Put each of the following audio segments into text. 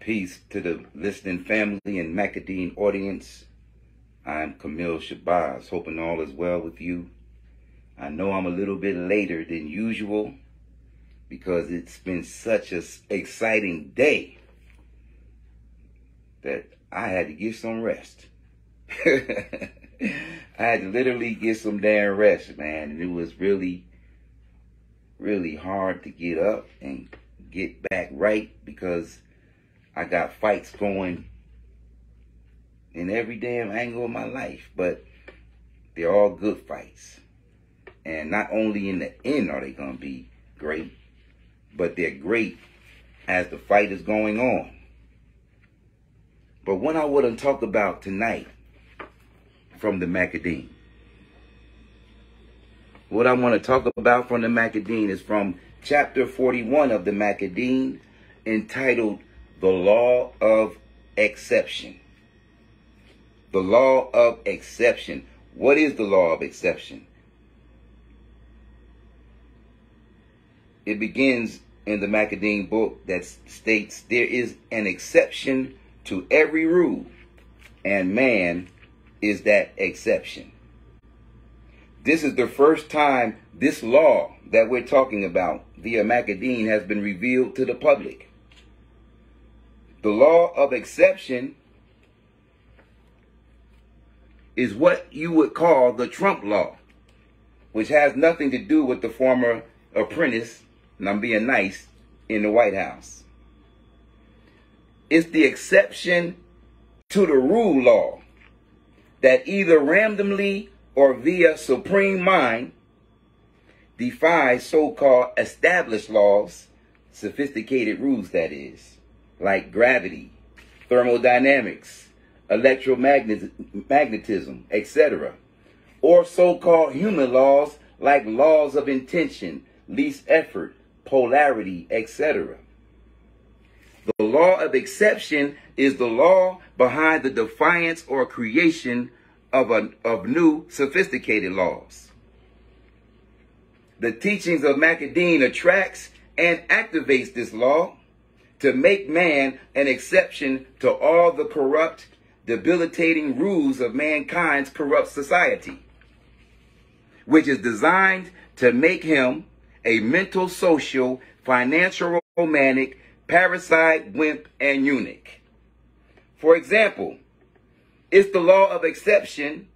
Peace to the listening family and Macadine audience. I'm Camille Shabazz, hoping all is well with you. I know I'm a little bit later than usual because it's been such an exciting day that I had to get some rest. I had to literally get some damn rest, man. And it was really, really hard to get up and get back right because I got fights going in every damn angle of my life, but they're all good fights. And not only in the end are they going to be great, but they're great as the fight is going on. But what I want to talk about tonight from the Macadine. What I want to talk about from the Macadine is from chapter 41 of the Macadine, entitled The Law of Exception. The Law of Exception. What is the law of exception? It begins in the Macadine book that states there is an exception to every rule, and man is that exception. This is the first time this law that we're talking about via Macadine has been revealed to the public. The law of exception is what you would call the Trump law, which has nothing to do with the former apprentice, and I'm being nice, in the White House. It's the exception to the rule law that either randomly or via supreme mind defies so-called established laws, sophisticated rules that is, like gravity, thermodynamics, electromagnetism, etc., or so-called human laws like laws of intention, least effort, polarity, etc. The law of exception is the law behind the defiance or creation of new sophisticated laws. The teachings of Macadine attracts and activates this law to make man an exception to all the corrupt, debilitating rules of mankind's corrupt society, which is designed to make him a mental, social, financial, romantic, parasite, wimp, and eunuch. For example, it's the law of exception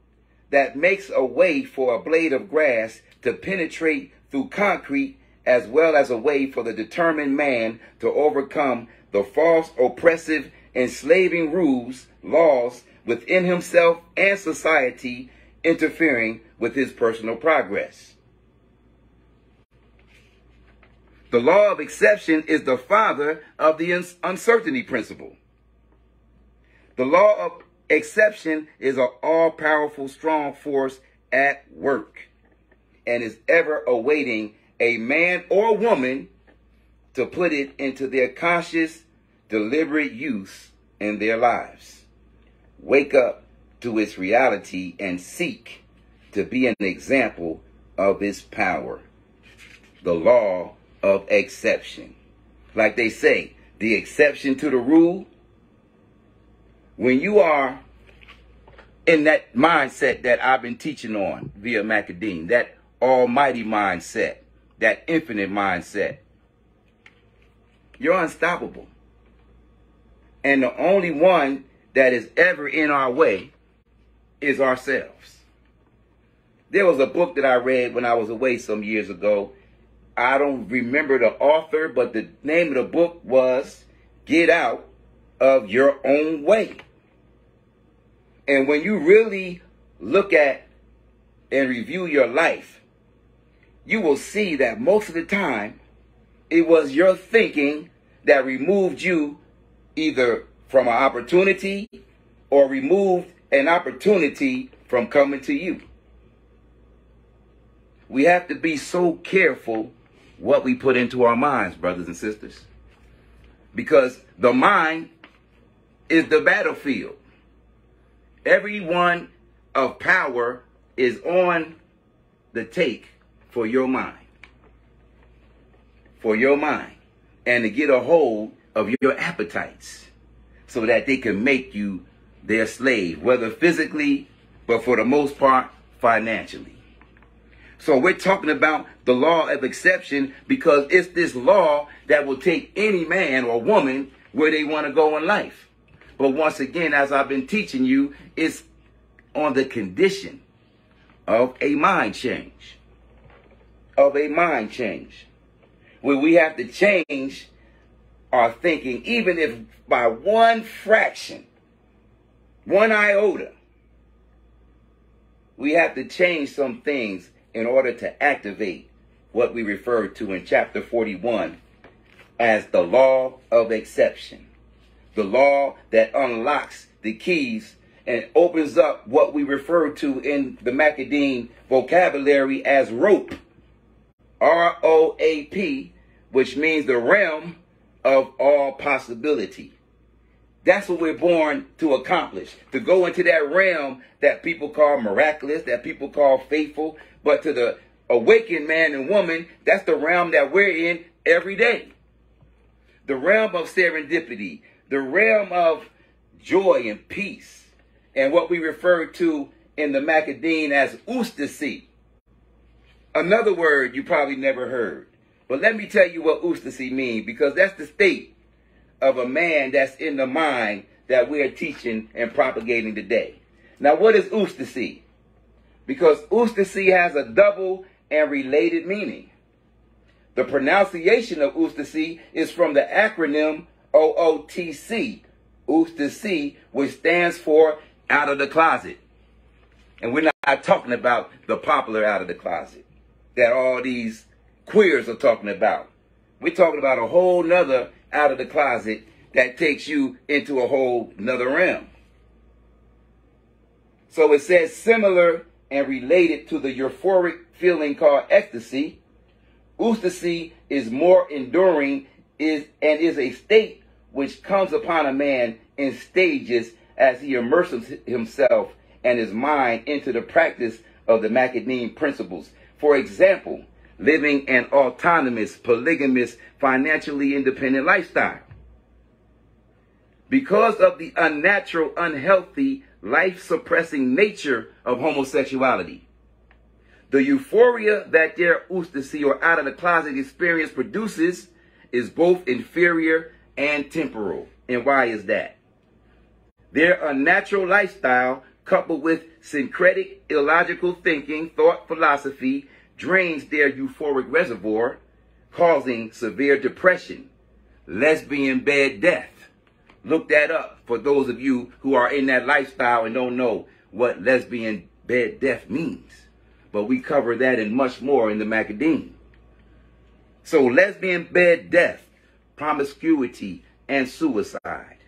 that makes a way for a blade of grass to penetrate through concrete, as well as a way for the determined man to overcome the false, oppressive, enslaving rules, laws within himself and society, interfering with his personal progress. The law of exception is the father of the uncertainty principle. The law of exception is an all-powerful, strong force at work and is ever awaiting a man or woman to put it into their conscious, deliberate use in their lives. Wake up to its reality and seek to be an example of its power. The law of exception. Like they say, the exception to the rule. When you are in that mindset that I've been teaching on via Macadine, that almighty mindset, that infinite mindset, you're unstoppable. And the only one that is ever in our way is ourselves. There was a book that I read when I was away some years ago. I don't remember the author, but the name of the book was Get Out of Your Own Way. And when you really look at and review your life, you will see that most of the time it was your thinking that removed you either from an opportunity or removed an opportunity from coming to you. We have to be so careful what we put into our minds, brothers and sisters, because the mind is the battlefield. Everyone of power is on the take for your mind. For your mind. And to get a hold of your appetites. so that they can make you their slave, whether physically, but for the most part, financially. So we're talking about the law of exception because it's this law that will take any man or woman where they want to go in life. But once again, as I've been teaching you, it's on the condition of a mind change. Of a mind change. Where we have to change our thinking, even if by one fraction, one iota, we have to change some things in order to activate what we referred to in chapter 41 as the law of exception. The law that unlocks the keys and opens up what we refer to in the Macadine vocabulary as rope. R-O-A-P, which means the realm of all possibility. That's what we're born to accomplish, to go into that realm that people call miraculous, that people call faithful. But to the awakened man and woman, that's the realm that we're in every day. The realm of serendipity, the realm of joy and peace, and what we refer to in the Macadine as ecstasy. Another word you probably never heard. But let me tell you what ecstasy means, because that's the state of a man that's in the mind that we're teaching and propagating today. Now, what is ecstasy? Because ecstasy has a double and related meaning. The pronunciation of ecstasy is from the acronym OOTC, ecstasy, which stands for out of the closet. And we're not talking about the popular out of the closet that all these queers are talking about. We're talking about a whole nother out of the closet that takes you into a whole nother realm. So it says similar and related to the euphoric feeling called ecstasy. Ecstasy is more enduring and is a state which comes upon a man in stages as he immerses himself and his mind into the practice of the Macadine principles. For example, living an autonomous, polygamous, financially independent lifestyle. Because of the unnatural, unhealthy, life-suppressing nature of homosexuality, the euphoria that their ecstasy or out of the closet experience produces is both inferior and temporal. And why is that? Their unnatural lifestyle, coupled with syncretic, illogical thinking, thought, philosophy, drains their euphoric reservoir, causing severe depression, lesbian bed death. Look that up for those of you who are in that lifestyle and don't know what lesbian bed death means. But we cover that and much more in the Macadine. So lesbian bed death, promiscuity, and suicide.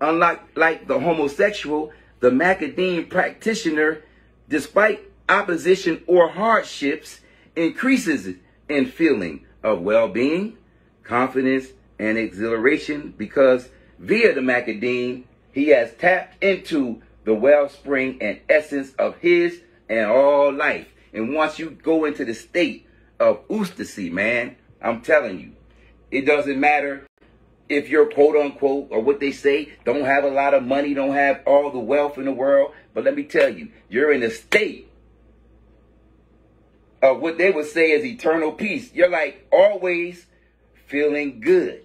Unlike the homosexual, the Macadine practitioner, despite opposition or hardships, increases in feeling of well-being, confidence, and exhilaration because via the Macadine, he has tapped into the wellspring and essence of his and all life. And once you go into the state of ecstasy, man, I'm telling you, it doesn't matter if you're quote unquote, or what they say, don't have a lot of money, don't have all the wealth in the world. But let me tell you, you're in a state of what they would say is eternal peace. You're like always feeling good,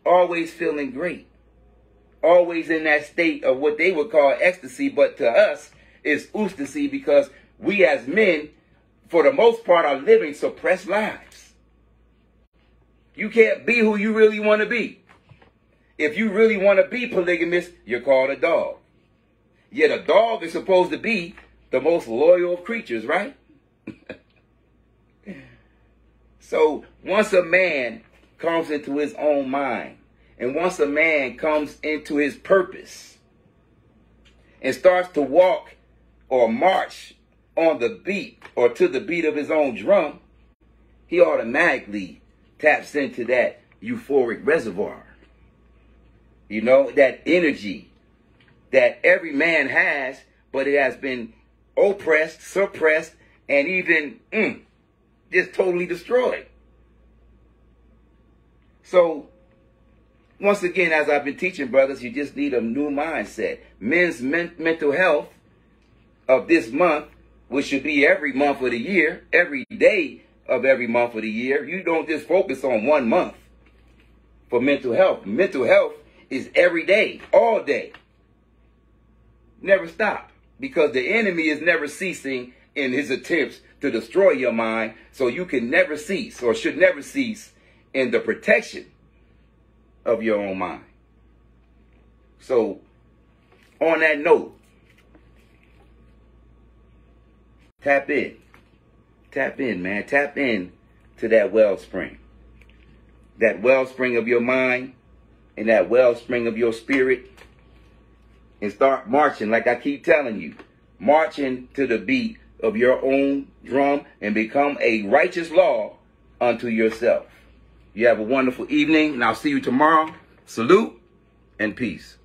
always feeling great, always in that state of what they would call ecstasy. But to us, it's ecstasy because we as men, for the most part, are living suppressed lives. You can't be who you really want to be. If you really want to be polygamous, you're called a dog. Yet a dog is supposed to be the most loyal of creatures, right? So once a man comes into his own mind, and once a man comes into his purpose and starts to walk or march on the beat or to the beat of his own drum, he automatically taps into that euphoric reservoir. You know, that energy that every man has, but it has been oppressed, suppressed, and even just totally destroyed. So Once again, as I've been teaching, brothers, you just need a new mindset. Men's mental health of this month, which should be every month of the year, every day of every month of the year. You don't just focus on 1 month for mental health. Mental health is every day, all day. Never stop, because the enemy is never ceasing in his attempts to destroy your mind, so you can never cease, or should never cease, in the protection of your own mind. So, on that note, tap in. Tap in, man. Tap in to that wellspring. That wellspring of your mind and that wellspring of your spirit. And start marching, like I keep telling you. Marching to the beat of your own drum and become a righteous law unto yourself. You have a wonderful evening, and I'll see you tomorrow. Salute and peace.